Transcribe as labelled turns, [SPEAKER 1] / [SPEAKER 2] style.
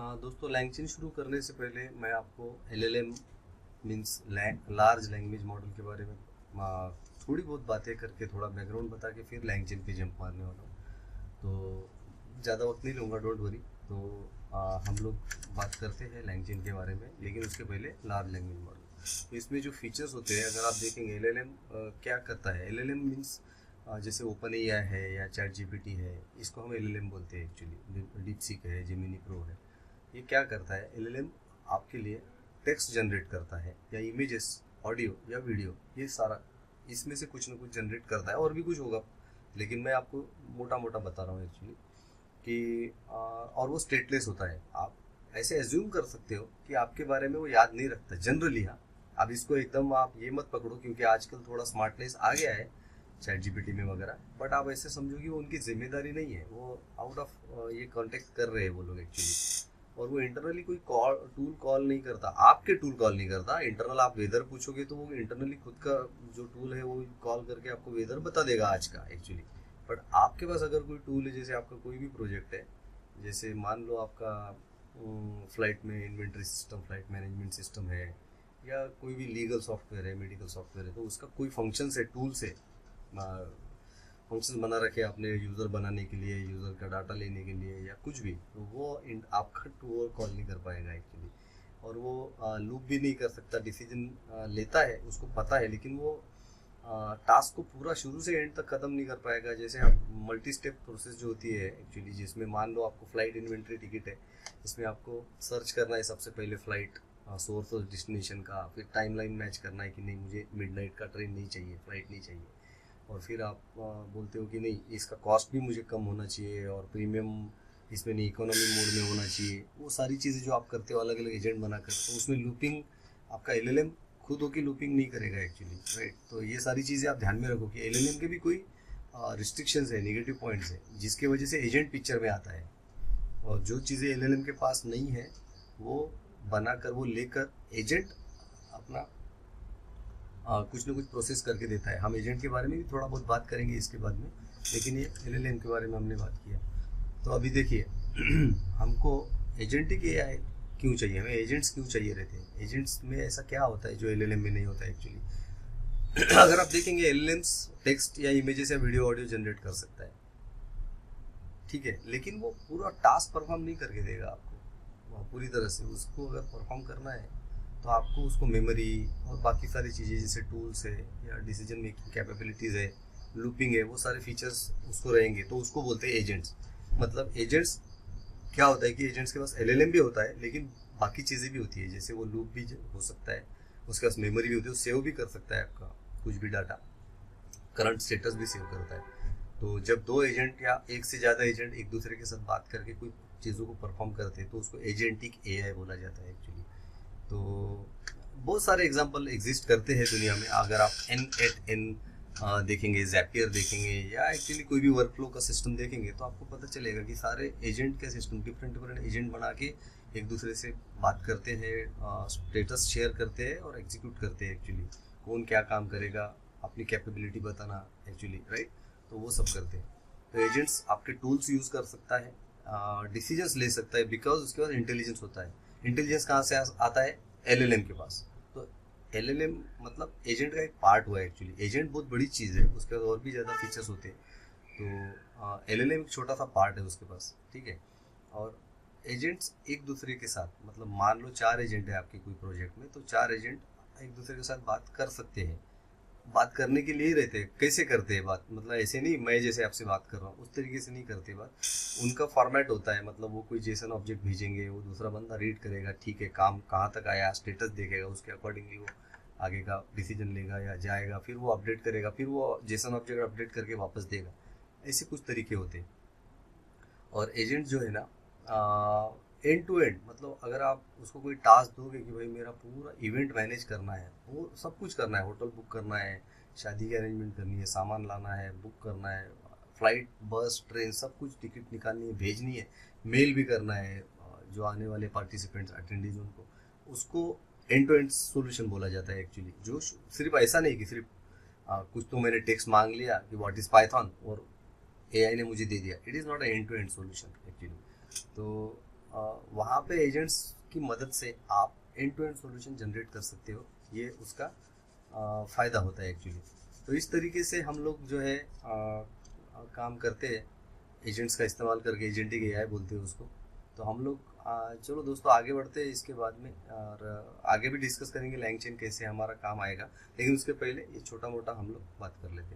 [SPEAKER 1] दोस्तों लैंग्वेज शुरू करने से पहले मैं आपको LLM means large language model के बारे में थोड़ी बहुत बातें करके थोड़ा बैकग्राउंड बता के फिर लैंग्वेज पे जंप मारने वाला हूँ। तो ज़्यादा वक्त नहीं लूँगा, डोंट वरी। तो हम लोग बात करते हैं लैंग्वेज के बारे में, लेकिन उसके पहले लार्ज लैंग्वेज मॉडल। तो इसमें जो फीचर्स होते हैं, अगर आप देखेंगे एलएलएम क्या करता है। एलएलएम मीन्स जैसे ओपन एआई है या चैट जीपीटी है, इसको हम एलएलएम बोलते हैं एक्चुअली। डीपसीक है, जेमिनी प्रो है। ये क्या करता है, एलएलएम आपके लिए टेक्स्ट जनरेट करता है या इमेजेस, ऑडियो या वीडियो, ये सारा इसमें से कुछ ना कुछ जनरेट करता है। और भी कुछ होगा, लेकिन मैं आपको मोटा मोटा बता रहा हूँ एक्चुअली कि और वो स्टेटलेस होता है। आप ऐसे एज्यूम कर सकते हो कि आपके बारे में वो याद नहीं रखता जनरली। हाँ, अब इसको एकदम आप ये मत पकड़ो, क्योंकि आजकल थोड़ा स्मार्टनेस आ गया है चैट जीपीटी में वगैरह, बट आप ऐसे समझो कि वो उनकी जिम्मेदारी नहीं है। वो आउट ऑफ ये कॉन्टेक्ट कर रहे हैं वो लोग एक्चुअली। और वो इंटरनली कोई टूल कॉल नहीं करता, आपके टूल कॉल नहीं करता। इंटरनल आप वेदर पूछोगे तो वो इंटरनली खुद का जो टूल है वो कॉल करके आपको वेदर बता देगा आज का एक्चुअली। बट आपके पास अगर कोई टूल है, जैसे आपका कोई भी प्रोजेक्ट है, जैसे मान लो आपका फ्लाइट में inventory system, flight management system है, या कोई भी लीगल सॉफ्टवेयर है, मेडिकल सॉफ्टवेयर है, तो उसका कोई फंक्शन है, टूल्स है, फंक्शन बना रखे आपने यूज़र बनाने के लिए, यूज़र का डाटा लेने के लिए या कुछ भी, तो वो आपका टू कॉल नहीं कर पाएगा एक्चुअली। और वो लूप भी नहीं कर सकता, डिसीजन लेता है, उसको पता है, लेकिन वो टास्क को पूरा शुरू से एंड तक ख़त्म नहीं कर पाएगा। जैसे आप मल्टी स्टेप प्रोसेस जो होती है एक्चुअली, जिसमें मान लो आपको फ़्लाइट इन्वेंट्री टिकट है, इसमें आपको सर्च करना है सबसे पहले फ़्लाइट सोर्स और डेस्टिनेशन का, फिर टाइमलाइन मैच करना है कि नहीं मुझे मिडनाइट का ट्रेन नहीं चाहिए, फ़्लाइट नहीं चाहिए। और फिर आप बोलते हो कि नहीं इसका कॉस्ट भी मुझे कम होना चाहिए और प्रीमियम इसमें नहीं, इकोनॉमी मोड में होना चाहिए। वो सारी चीज़ें जो आप करते हो अलग अलग एजेंट बनाकर, तो उसमें लूपिंग आपका एलएलएम खुद होकर लूपिंग नहीं करेगा एक्चुअली, राइट। तो ये सारी चीज़ें आप ध्यान में रखो कि एलएलएम के भी कोई रिस्ट्रिक्शंस है, नेगेटिव पॉइंट्स है, जिसके वजह से एजेंट पिक्चर में आता है। और जो चीज़ें एलएलएम के पास नहीं है वो बनाकर, वो लेकर एजेंट अपना कुछ ना कुछ प्रोसेस करके देता है। हम एजेंट के बारे में भी थोड़ा बहुत बात करेंगे इसके बाद में, लेकिन ये एलएलएम के बारे में हमने बात किया। तो अभी देखिए हमको एजेंटिक एआई क्यों चाहिए, हमें एजेंट्स क्यों चाहिए रहते हैं, एजेंट्स में ऐसा क्या होता है जो एलएलएम में नहीं होता है एक्चुअली। अगर आप देखेंगे एलएलएम्स टेक्स्ट या इमेजेस या वीडियो ऑडियो जनरेट कर सकता है, ठीक है, लेकिन वो पूरा टास्क परफॉर्म नहीं करके देगा आपको पूरी तरह से। उसको अगर परफॉर्म करना है तो आपको उसको मेमोरी और बाकी सारी चीज़ें जैसे टूल्स है या डिसीजन मेकिंग कैपेबिलिटीज़ है, लूपिंग है, वो सारे फीचर्स उसको रहेंगे। तो उसको बोलते हैं एजेंट्स। मतलब एजेंट्स क्या होता है कि एजेंट्स के पास एलएलएम भी होता है, लेकिन बाकी चीज़ें भी होती है, जैसे वो लूप भी हो सकता है, उसके पास मेमोरी भी होती है, वो सेव भी कर सकता है आपका कुछ भी डाटा, करंट स्टेटस भी सेव करता है। तो जब दो एजेंट या एक से ज़्यादा एजेंट एक दूसरे के साथ बात करके कोई चीज़ों को परफॉर्म करते हैं तो उसको एजेंटिक एआई बोला जाता है एक्चुअली। तो बहुत सारे एग्जांपल एग्जिस्ट करते हैं दुनिया में। अगर आप N8N देखेंगे, जैपियर देखेंगे, या एक्चुअली कोई भी वर्कफ्लो का सिस्टम देखेंगे, तो आपको पता चलेगा कि सारे एजेंट के सिस्टम डिफरेंट डिफरेंट एजेंट बना के एक दूसरे से बात करते हैं, स्टेटस शेयर करते हैं और एग्जीक्यूट करते हैं एक्चुअली। कौन क्या काम करेगा, अपनी कैपेबिलिटी बताना एक्चुअली, राइट। तो वो सब करते हैं। तो एजेंट्स आपके टूल्स यूज़ कर सकता है, डिसीजंस ले सकता है, बिकॉज उसके पास इंटेलिजेंस होता है। इंटेलिजेंस कहाँ से आता है, एलएलएम के पास। तो एलएलएम मतलब एजेंट का एक पार्ट हुआ है एक्चुअली। एजेंट बहुत बड़ी चीज़ है, उसके बाद और भी ज़्यादा फीचर्स होते हैं। तो एलएलएम एक छोटा सा पार्ट है उसके पास, ठीक है। और एजेंट्स एक दूसरे के साथ, मतलब मान लो 4 एजेंट है आपके कोई प्रोजेक्ट में, तो 4 एजेंट एक दूसरे के साथ बात कर सकते हैं। बात करने के लिए ही रहते हैं। कैसे करते हैं बात, मतलब ऐसे नहीं मैं जैसे आपसे बात कर रहा हूँ उस तरीके से नहीं करते बात। उनका फॉर्मेट होता है, मतलब वो कोई जेसन ऑब्जेक्ट भेजेंगे, वो दूसरा बंदा रीड करेगा, ठीक है काम कहाँ तक आया, स्टेटस देखेगा, उसके अकॉर्डिंगली वो आगे का डिसीजन लेगा या जाएगा, फिर वो अपडेट करेगा, फिर वो जेसन ऑब्जेक्ट अपडेट करके वापस देगा। ऐसे कुछ तरीके होते हैं। और एजेंट जो है ना एंड टू एंड, मतलब अगर आप उसको कोई टास्क दोगे कि भाई मेरा पूरा इवेंट मैनेज करना है, वो सब कुछ करना है, होटल बुक करना है, शादी की अरेंजमेंट करनी है, सामान लाना है, बुक करना है, फ्लाइट बस ट्रेन सब कुछ, टिकट निकालनी है, भेजनी है, मेल भी करना है, जो आने वाले पार्टिसिपेंट्स अटेंडीज उनको, उसको एंड टू एंड सोल्यूशन बोला जाता है एक्चुअली। जो सिर्फ ऐसा नहीं कि सिर्फ कुछ तो मैंने टेक्स्ट मांग लिया कि व्हाट इज़ पाइथन और एआई ने मुझे दे दिया। It is not a end to end solution actually. तो वहाँ वहाँ पे एजेंट्स की मदद से आप end to end solution generate कर सकते हो, ये उसका फ़ायदा होता है एक्चुअली। तो इस तरीके से हम लोग जो है काम करते हैं एजेंट्स का इस्तेमाल करके, एजेंटिक एआई बोलते हैं उसको। तो हम लोग चलो दोस्तों आगे बढ़ते हैं इसके बाद में, और आगे भी डिस्कस करेंगे लैंगचेन कैसे हमारा काम आएगा, लेकिन उसके पहले ये छोटा मोटा हम लोग बात कर लेते हैं।